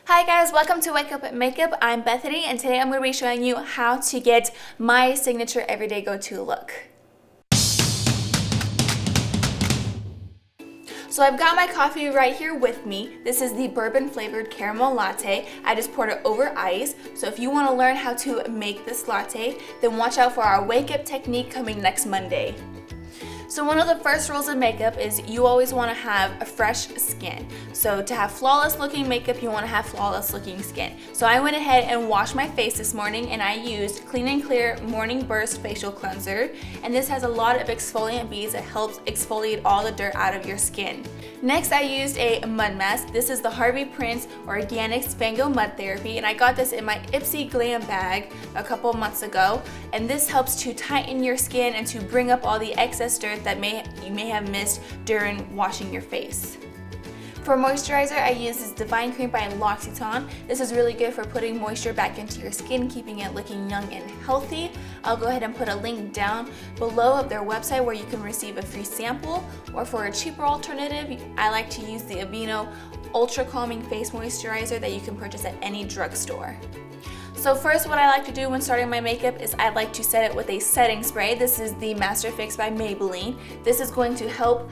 Hi guys, welcome to Wake Up Makeup. I'm Bethany and today I'm going to be showing you how to get my signature everyday go-to look. So I've got my coffee right here with me. This is the bourbon flavored caramel latte. I just poured it over ice. So if you want to learn how to make this latte, then watch out for our wake up technique coming next Monday. So one of the first rules of makeup is you always want to have a fresh skin. So to have flawless looking makeup, you want to have flawless looking skin. So I went ahead and washed my face this morning and I used Clean and Clear Morning Burst Facial Cleanser. And this has a lot of exfoliant beads that helps exfoliate all the dirt out of your skin. Next, I used a mud mask. This is the Harvey Prince Organics Fango Mud Therapy, and I got this in my Ipsy glam bag a couple of months ago. And this helps to tighten your skin and to bring up all the excess dirt that you may have missed during washing your face. For moisturizer, I use this Divine Cream by L'Occitane. This is really good for putting moisture back into your skin, keeping it looking young and healthy. I'll go ahead and put a link down below of their website where you can receive a free sample, or for a cheaper alternative, I like to use the Aveeno Ultra Calming Face Moisturizer that you can purchase at any drugstore. So first, what I like to do when starting my makeup is I like to set it with a setting spray. This is the Master Fix by Maybelline. This is going to help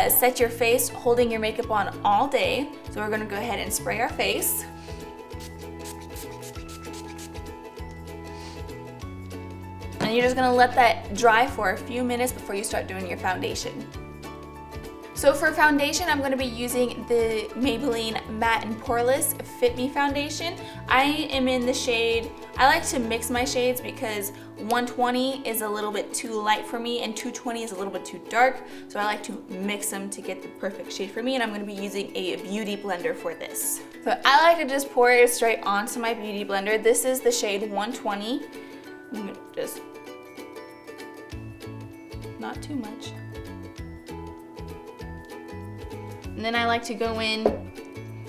set your face, holding your makeup on all day. So we're gonna go ahead and spray our face. And you're just gonna let that dry for a few minutes before you start doing your foundation. So for foundation, I'm going to be using the Maybelline Matte and Poreless Fit Me Foundation. I am in the shade, I like to mix my shades because 120 is a little bit too light for me and 220 is a little bit too dark. So I like to mix them to get the perfect shade for me, and I'm going to be using a beauty blender for this. So I like to just pour it straight onto my beauty blender. This is the shade 120. I'm going to just, not too much. And then I like to go in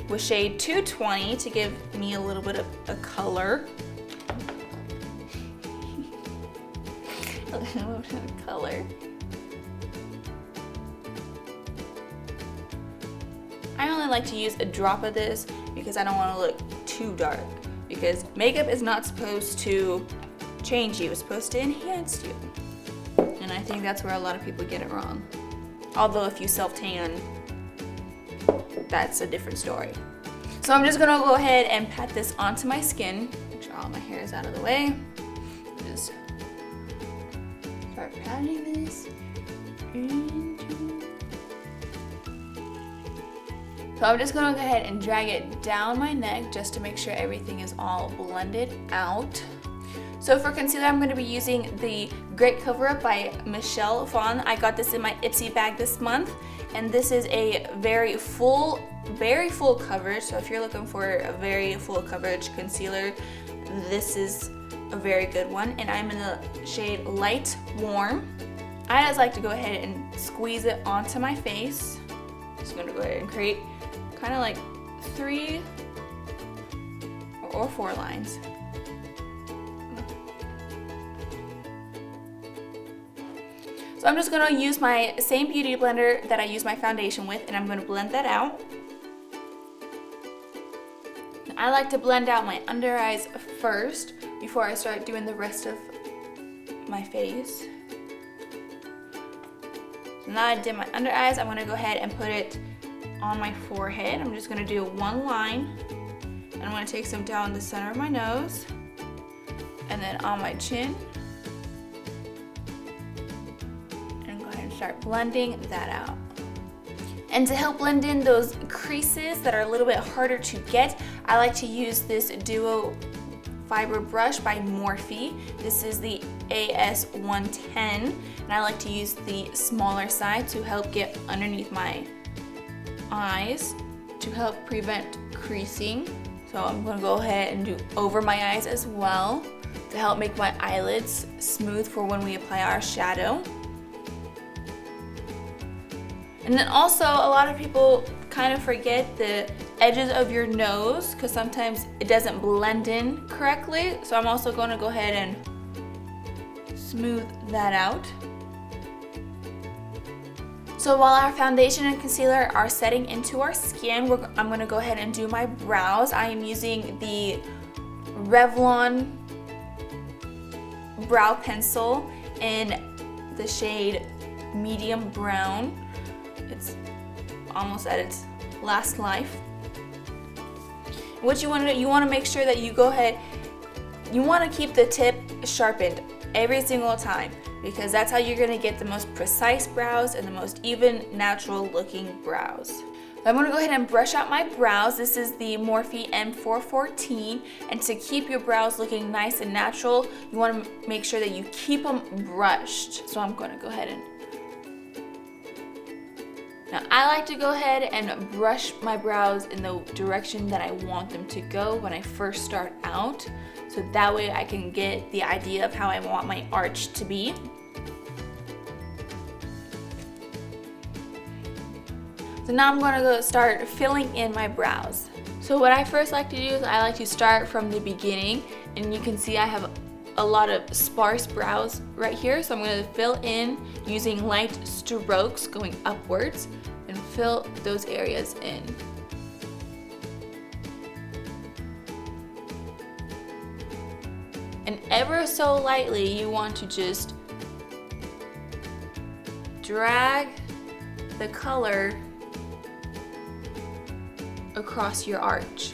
with shade 220 to give me a little bit of a color. A little bit of color. I only like to use a drop of this because I don't want to look too dark. Because makeup is not supposed to change you, it's supposed to enhance you. And I think that's where a lot of people get it wrong. Although if you self-tan, that's a different story. So I'm just gonna go ahead and pat this onto my skin. Make sure all my hair is out of the way. Just start patting this into. So I'm just gonna go ahead and drag it down my neck just to make sure everything is all blended out. So for concealer, I'm going to be using the Great Cover Up by Michelle Phan. I got this in my Ipsy bag this month, and this is a very full coverage. So if you're looking for a very full coverage concealer, this is a very good one. And I'm in the shade Light Warm. I just like to go ahead and squeeze it onto my face. Just going to go ahead and create kind of like 3 or 4 lines. So I'm just going to use my same beauty blender that I use my foundation with, and I'm going to blend that out. I like to blend out my under eyes first before I start doing the rest of my face. So now I did my under eyes, I'm going to go ahead and put it on my forehead. I'm just going to do 1 line, and I'm going to take some down the center of my nose, and then on my chin. Start blending that out. And to help blend in those creases that are a little bit harder to get, I like to use this Duo Fiber Brush by Morphe. This is the AS110, and I like to use the smaller side to help get underneath my eyes to help prevent creasing. So I'm going to go ahead and do over my eyes as well to help make my eyelids smooth for when we apply our shadow. And then also, a lot of people kind of forget the edges of your nose because sometimes it doesn't blend in correctly. So I'm also going to go ahead and smooth that out. So So while our foundation and concealer are setting into our skin, I'm going to go ahead and do my brows. I am using the Revlon brow pencil in the shade medium brown. It's almost at its last life. What you want to do, you want to make sure that you go ahead, you want to keep the tip sharpened every single time, because that's how you're going to get the most precise brows and the most even, natural looking brows. So I'm going to go ahead and brush out my brows. This is the Morphe M414, and to keep your brows looking nice and natural, you want to make sure that you keep them brushed. So I'm going to go ahead and now I like to go ahead and brush my brows in the direction that I want them to go when I first start out, so that way I can get the idea of how I want my arch to be. So now I'm going to go start filling in my brows. So what I first like to do is I like to start from the beginning, and you can see I have a lot of sparse brows right here, so I'm going to fill in using light strokes going upwards and fill those areas in. And ever so lightly you want to just drag the color across your arch.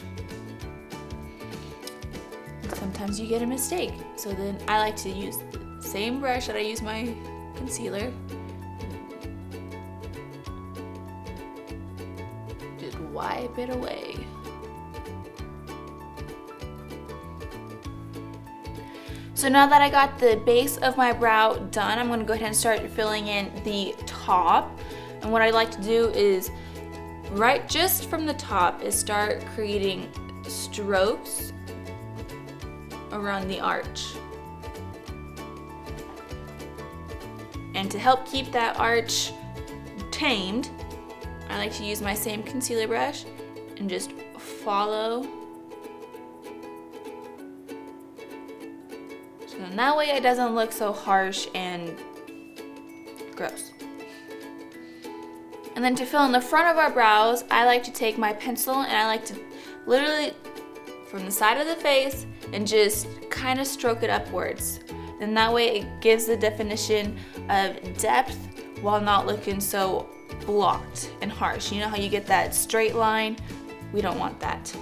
Sometimes you get a mistake, so then I like to use the same brush that I use my concealer. Just wipe it away. So now that I got the base of my brow done, I'm going to go ahead and start filling in the top. And what I like to do is, right just from the top, is start creating strokes around the arch. And to help keep that arch tamed, I like to use my same concealer brush and just follow. So that way it doesn't look so harsh and gross. And then to fill in the front of our brows, I like to take my pencil and I like to literally from the side of the face and just kind of stroke it upwards. And that way it gives the definition of depth while not looking so blocked and harsh. You know how you get that straight line? We don't want that.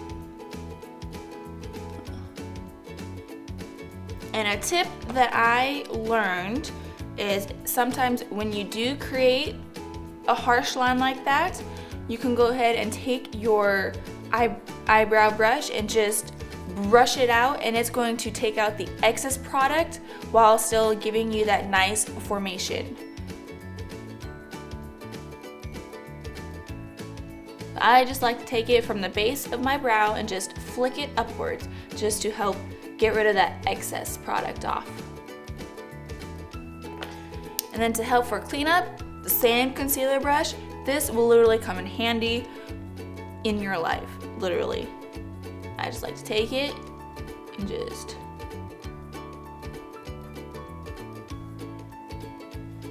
And a tip that I learned is sometimes when you do create a harsh line like that, you can go ahead and take your eyebrow brush and just brush it out, and it's going to take out the excess product while still giving you that nice formation. I just like to take it from the base of my brow and just flick it upwards just to help get rid of that excess product off. And then to help for cleanup, the same concealer brush. This will literally come in handy in your life, literally. I just like to take it and just,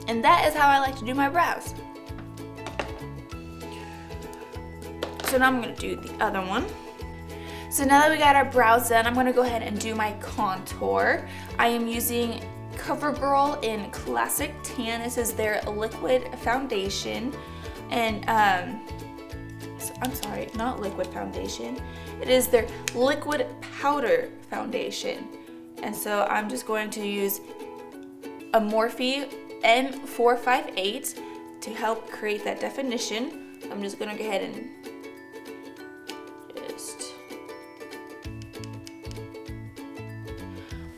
and that is how I like to do my brows. So now I'm going to do the other one. So now that we got our brows done, I'm going to go ahead and do my contour. I am using CoverGirl in Classic Tan. This is their liquid foundation, and I'm sorry, not liquid foundation. It is their liquid powder foundation. And so I'm just going to use a Morphe M458 to help create that definition. I'm just going to go ahead and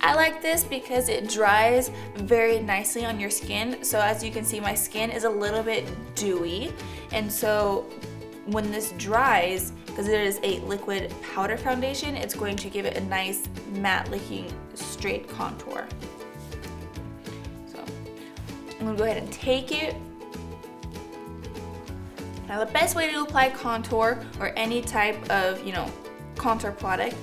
I like this because it dries very nicely on your skin. So as you can see, my skin is a little bit dewy, and so when this dries, because it is a liquid powder foundation, it's going to give it a nice matte looking straight contour. So I'm gonna go ahead and take it. Now the best way to apply contour or any type of, contour product,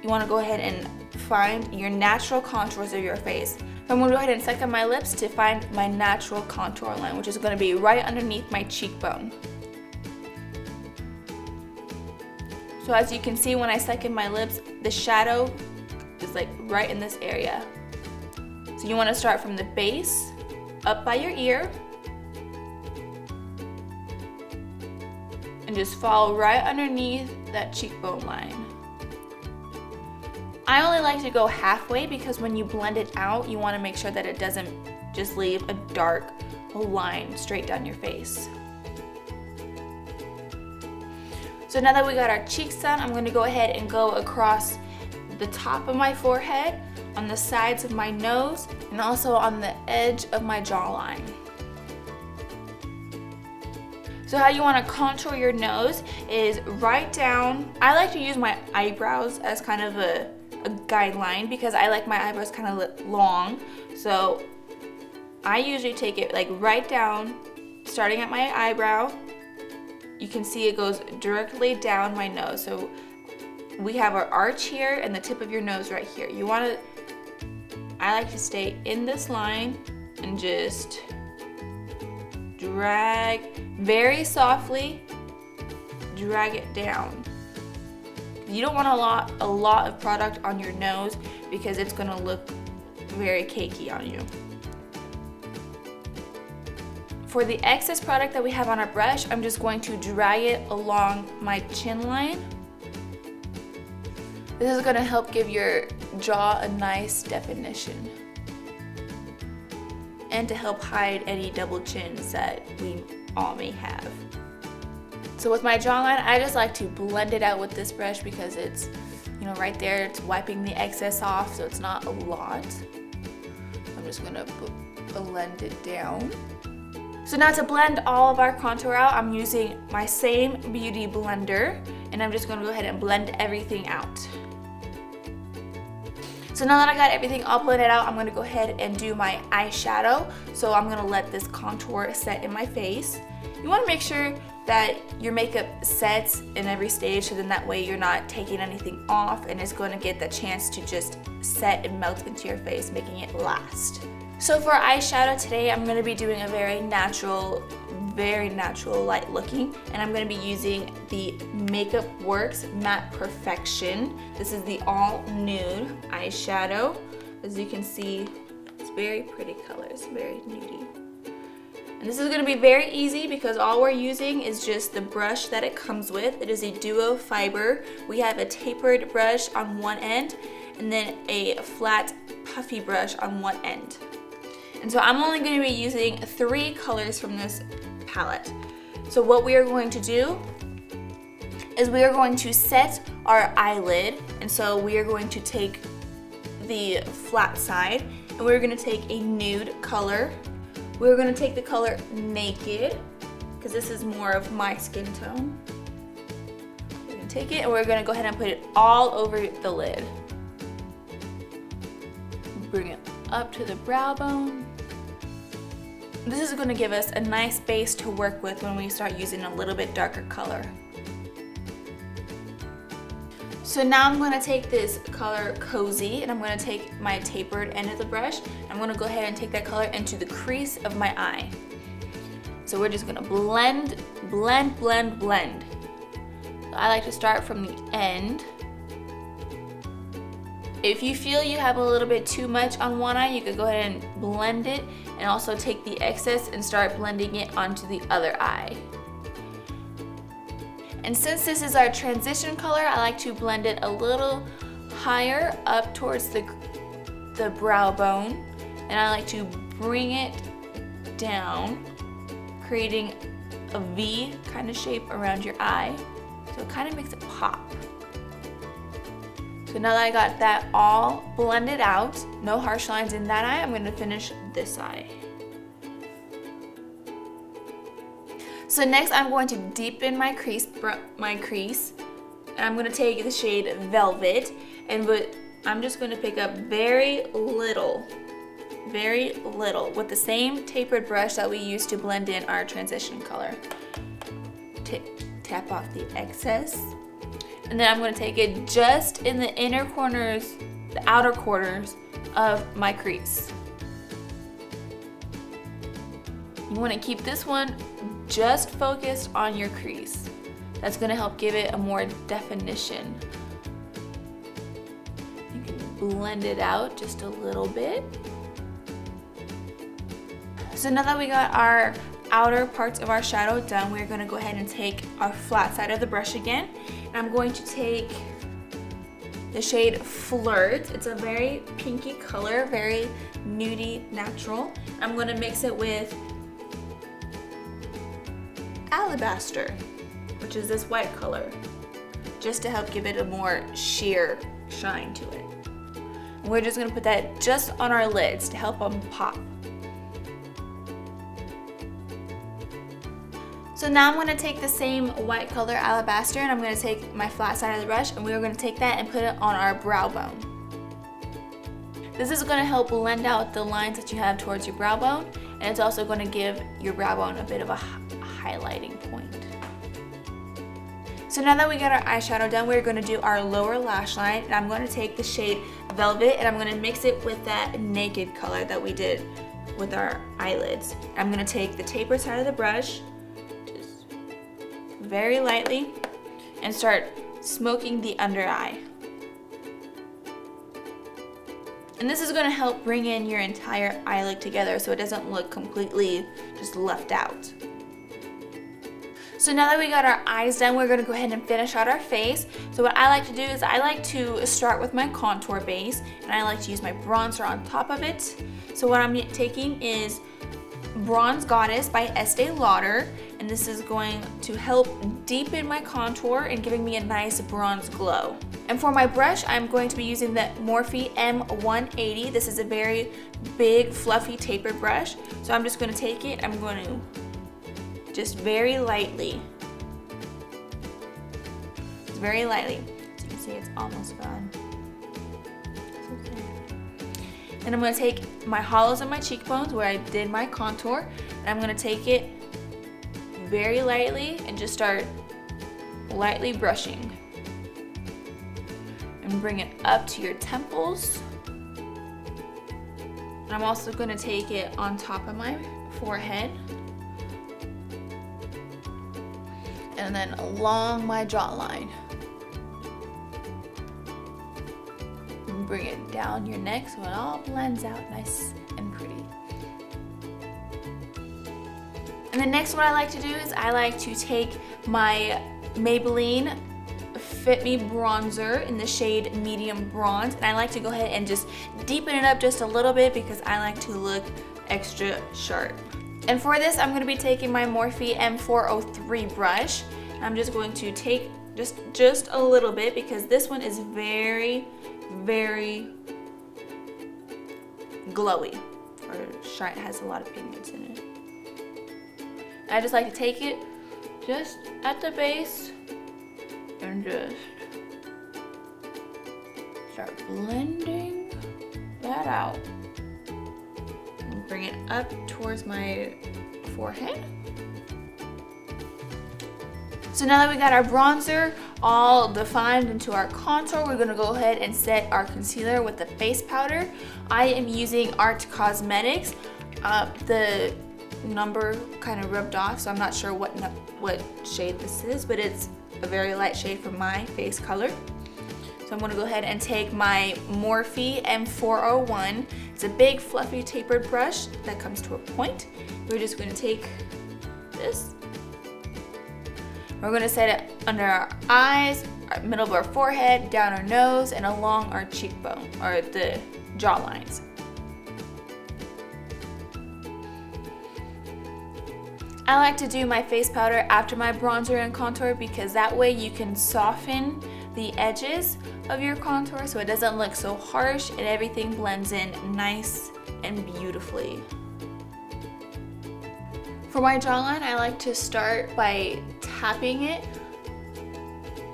you want to go ahead and find your natural contours of your face. I'm going to go ahead and second my lips to find my natural contour line, which is going to be right underneath my cheekbone. So as you can see, when I second my lips, the shadow is like right in this area. So you want to start from the base, up by your ear, and just follow right underneath that cheekbone line. I only like to go halfway because when you blend it out, you want to make sure that it doesn't just leave a dark line straight down your face. So now that we got our cheeks done, I'm going to go ahead and go across the top of my forehead, on the sides of my nose, and also on the edge of my jawline. So how you want to contour your nose is right down. I like to use my eyebrows as kind of a guideline because I like my eyebrows kind of long. So I usually take it like right down, starting at my eyebrow. You can see it goes directly down my nose. So we have our arch here and the tip of your nose right here. You want to, I like to stay in this line and just drag very softly, drag it down. You don't want a lot of product on your nose because it's going to look very cakey on you. For the excess product that we have on our brush, I'm just going to drag it along my chin line. This is going to help give your jaw a nice definition and to help hide any double chins that we all may have. So with my jawline, I just like to blend it out with this brush because it's, you know, right there, it's wiping the excess off, so it's not a lot. I'm just gonna blend it down. So now to blend all of our contour out, I'm using my same beauty blender, and I'm just gonna go ahead and blend everything out. So now that I got everything all blended out, I'm gonna go ahead and do my eyeshadow. So I'm gonna let this contour set in my face. You wanna make sure that your makeup sets in every stage, so then that way you're not taking anything off and it's going to get the chance to just set and melt into your face, making it last. So for eyeshadow today, I'm going to be doing a very natural light looking, and I'm going to be using the Makeupworks Matte Perfection. This is the all nude eyeshadow. As you can see, it's very pretty colors, very nudie. And this is going to be very easy because all we're using is just the brush that it comes with. It is a duo fiber. We have a tapered brush on one end and then a flat puffy brush on one end. And so I'm only going to be using 3 colors from this palette. So what we are going to do is we are going to set our eyelid, and so we are going to take the flat side and we're going to take a nude color. We're going to take the color Naked, because this is more of my skin tone. We're going to take it and we're going to go ahead and put it all over the lid. Bring it up to the brow bone. This is going to give us a nice base to work with when we start using a little bit darker color. So now I'm going to take this color Cozy, and I'm going to take my tapered end of the brush. I'm going to go ahead and take that color into the crease of my eye. So we're just going to blend, blend, blend, blend. So I like to start from the end. If you feel you have a little bit too much on one eye, you could go ahead and blend it and also take the excess and start blending it onto the other eye. And since this is our transition color, I like to blend it a little higher up towards the brow bone, and I like to bring it down, creating a V kind of shape around your eye, so it kind of makes it pop. So now that I got that all blended out, no harsh lines in that eye, I'm going to finish this eye. So next I'm going to deepen my crease, and I'm going to take the shade Velvet, and I'm just going to pick up very little with the same tapered brush that we used to blend in our transition color. Tap off the excess, and then I'm going to take it just in the inner corners, the outer corners of my crease. You want to keep this one just focused on your crease. That's going to help give it a more definition. You can blend it out just a little bit. So now that we got our outer parts of our shadow done, we're going to go ahead and take our flat side of the brush again. And I'm going to take the shade Flirt. It's a very pinky color, very nudie, natural. I'm going to mix it with Alabaster, which is this white color, just to help give it a more sheer shine to it. And we're just going to put that just on our lids to help them pop. So now I'm going to take the same white color Alabaster, and I'm going to take my flat side of the brush, and we're going to take that and put it on our brow bone. This is going to help blend out the lines that you have towards your brow bone, and it's also going to give your brow bone a bit of a highlighting point. So now that we got our eyeshadow done, we're going to do our lower lash line, and I'm going to take the shade Velvet, and I'm going to mix it with that Naked color that we did with our eyelids. I'm going to take the tapered side of the brush, very lightly, and start smoking the under eye. And this is going to help bring in your entire eyelid together so it doesn't look completely just left out. So now that we got our eyes done, we're going to go ahead and finish out our face. So what I like to do is I like to start with my contour base, and I like to use my bronzer on top of it. So what I'm taking is Bronze Goddess by Este Lauder, and this is going to help deepen my contour and giving me a nice bronze glow. And for my brush, I'm going to be using the Morphe M180. This is a very big, fluffy, tapered brush. So I'm just going to take it, I'm going to just very lightly. Just very lightly. As you can see, it's almost gone. And I'm going to take my hollows of my cheekbones where I did my contour, and I'm going to take it very lightly and just start lightly brushing. And bring it up to your temples. And I'm also going to take it on top of my forehead. And then along my jawline. Bring it down your neck so it all blends out nice and pretty. And the next one I like to do is I like to take my Maybelline Fit Me bronzer in the shade Medium Bronze, and I like to go ahead and just deepen it up just a little bit because I like to look extra sharp. And for this, I'm going to be taking my Morphe M403 brush. I'm just going to take just a little bit because this one is very glowy, or shine, has a lot of pigments in it. I just like to take it just at the base and just start blending that out and bring it up towards my forehead. So now that we got our bronzer all defined into our contour, we're gonna go ahead and set our concealer with the face powder. I am using Art Cosmetics. The number kind of rubbed off, so I'm not sure what shade this is, but it's a very light shade for my face color. So I'm gonna go ahead and take my Morphe M401. It's a big, fluffy, tapered brush that comes to a point. We're just gonna take this. We're going to set it under our eyes, middle of our forehead, down our nose, and along our cheekbone, or the jaw lines. I like to do my face powder after my bronzer and contour because that way you can soften the edges of your contour so it doesn't look so harsh and everything blends in nice and beautifully. For my jawline, I like to start by tapping it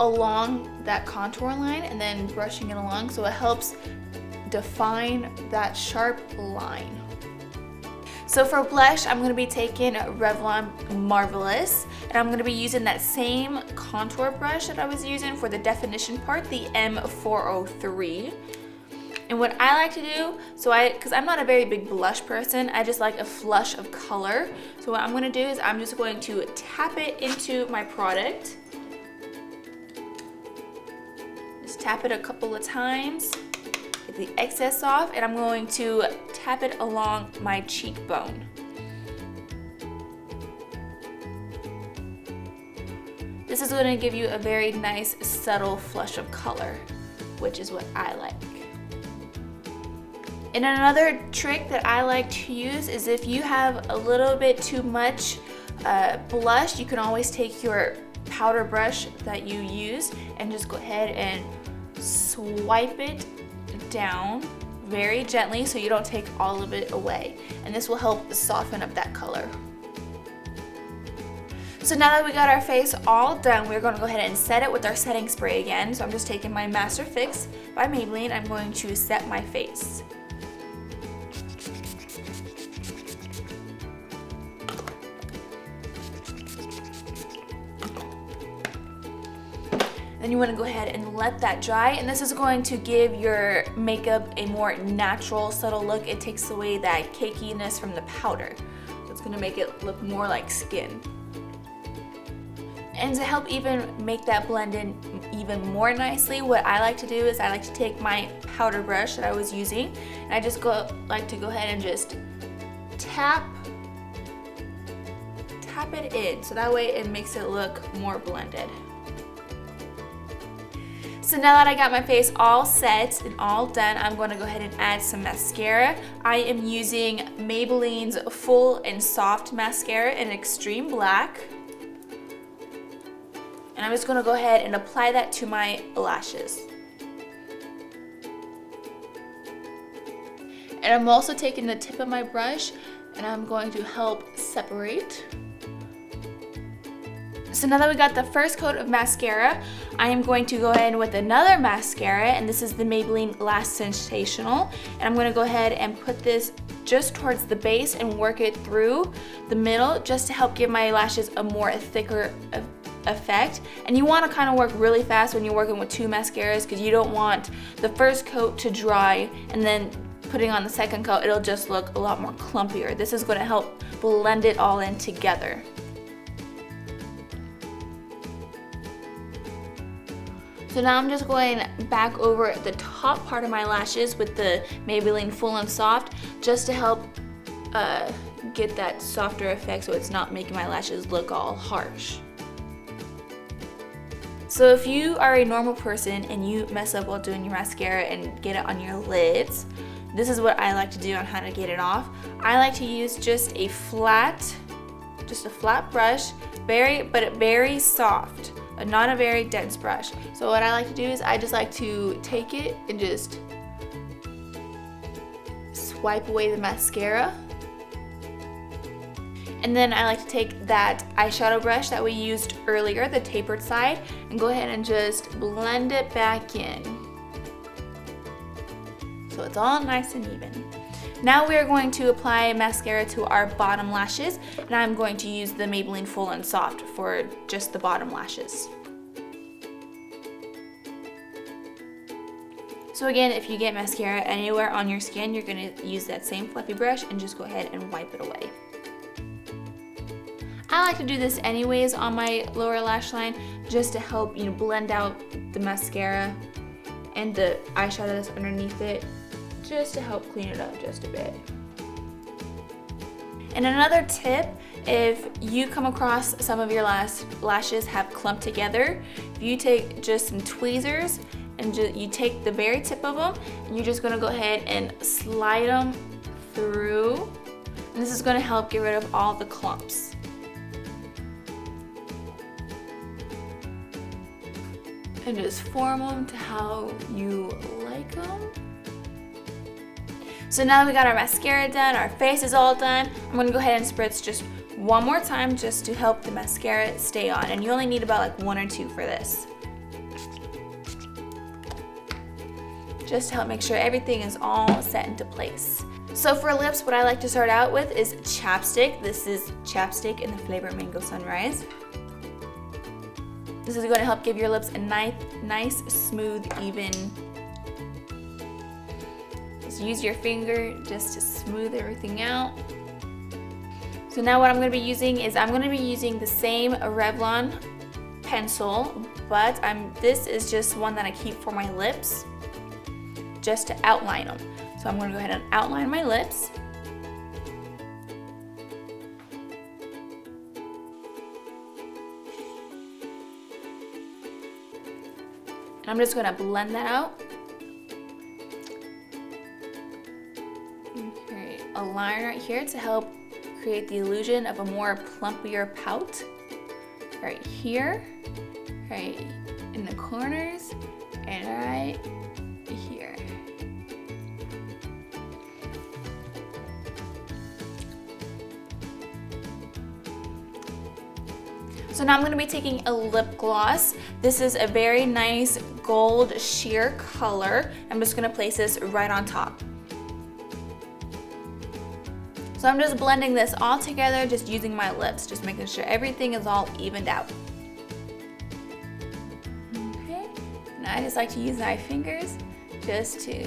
along that contour line and then brushing it along so it helps define that sharp line. So for blush, I'm going to be taking Revlon Marvelous, and I'm going to be using that same contour brush that I was using for the definition part, the M403. And what I like to do, because I'm not a very big blush person, I just like a flush of color. So what I'm going to do is I'm just going to tap it into my product. Just tap it a couple of times, get the excess off, and I'm going to tap it along my cheekbone. This is going to give you a very nice subtle flush of color, which is what I like. And another trick that I like to use is if you have a little bit too much blush, you can always take your powder brush that you use and just go ahead and swipe it down very gently so you don't take all of it away. And this will help soften up that color. So now that we got our face all done, we're going to go ahead and set it with our setting spray again. So I'm just taking my Master Fix by Maybelline. I'm going to set my face. Then you want to go ahead and let that dry, and this is going to give your makeup a more natural, subtle look. It takes away that cakiness from the powder. So it's going to make it look more like skin. And to help even make that blend in even more nicely, what I like to do is I like to take my powder brush that I was using, and I just like to go ahead and just tap it in, so that way it makes it look more blended. So now that I got my face all set and all done, I'm going to go ahead and add some mascara. I am using Maybelline's Full and Soft Mascara in Extreme Black. And I'm just going to go ahead and apply that to my lashes. And I'm also taking the tip of my brush and I'm going to help separate. So now that we got the first coat of mascara, I am going to go ahead with another mascara, and this is the Maybelline Lash Sensational. And I'm going to go ahead and put this just towards the base and work it through the middle just to help give my lashes a more thicker effect. And you want to kind of work really fast when you're working with two mascaras because you don't want the first coat to dry and then putting on the second coat, it'll just look a lot more clumpier. This is going to help blend it all in together. So now I'm just going back over the top part of my lashes with the Maybelline Full and Soft just to help get that softer effect so it's not making my lashes look all harsh. So if you are a normal person and you mess up while doing your mascara and get it on your lids, this is what I like to do on how to get it off. I like to use just a flat brush, but very soft. Not a very dense brush. So what I like to do is I just like to take it and just swipe away the mascara. And then I like to take that eyeshadow brush that we used earlier, the tapered side, and go ahead and just blend it back in. So it's all nice and even. Now we are going to apply mascara to our bottom lashes, and I'm going to use the Maybelline Full and Soft for just the bottom lashes. So again, if you get mascara anywhere on your skin, you're going to use that same fluffy brush and just go ahead and wipe it away. I like to do this anyways on my lower lash line just to help, blend out the mascara and the eyeshadow that's underneath it, just to help clean it up just a bit. And another tip, if you come across some of your lashes have clumped together, if you take just some tweezers and you take the very tip of them and you're just going to go ahead and slide them through, and this is going to help get rid of all the clumps. And just form them to how you like them. So now that we got our mascara done, our face is all done, I'm going to go ahead and spritz just one more time just to help the mascara stay on. And you only need about like 1 or 2 for this. Just to help make sure everything is all set into place. So for lips, what I like to start out with is chapstick. This is chapstick in the flavor Mango Sunrise. This is going to help give your lips a nice, smooth, even Just use your finger just to smooth everything out. So now what I'm going to be using is I'm going to be using the same Revlon pencil, but this is just one that I keep for my lips, just to outline them. So I'm going to go ahead and outline my lips. And I'm just going to blend that out. Okay, a line right here to help create the illusion of a more plumpier pout. Right here, right in the corners, and right here. So now I'm going to be taking a lip gloss. This is a very nice gold sheer color. I'm just going to place this right on top. So I'm just blending this all together, just using my lips, just making sure everything is all evened out. Okay, and I just like to use my fingers just to...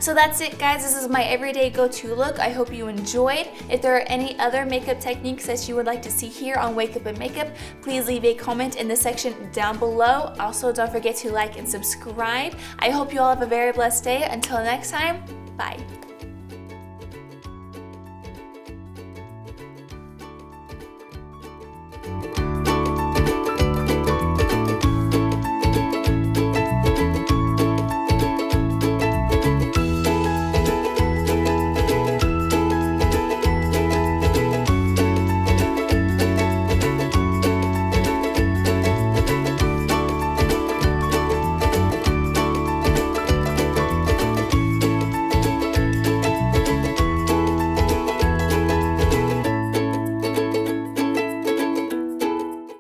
So that's it, guys. This is my everyday go-to look. I hope you enjoyed. If there are any other makeup techniques that you would like to see here on Wake Up and Makeup, please leave a comment in the section down below. Also, don't forget to like and subscribe. I hope you all have a very blessed day. Until next time, bye.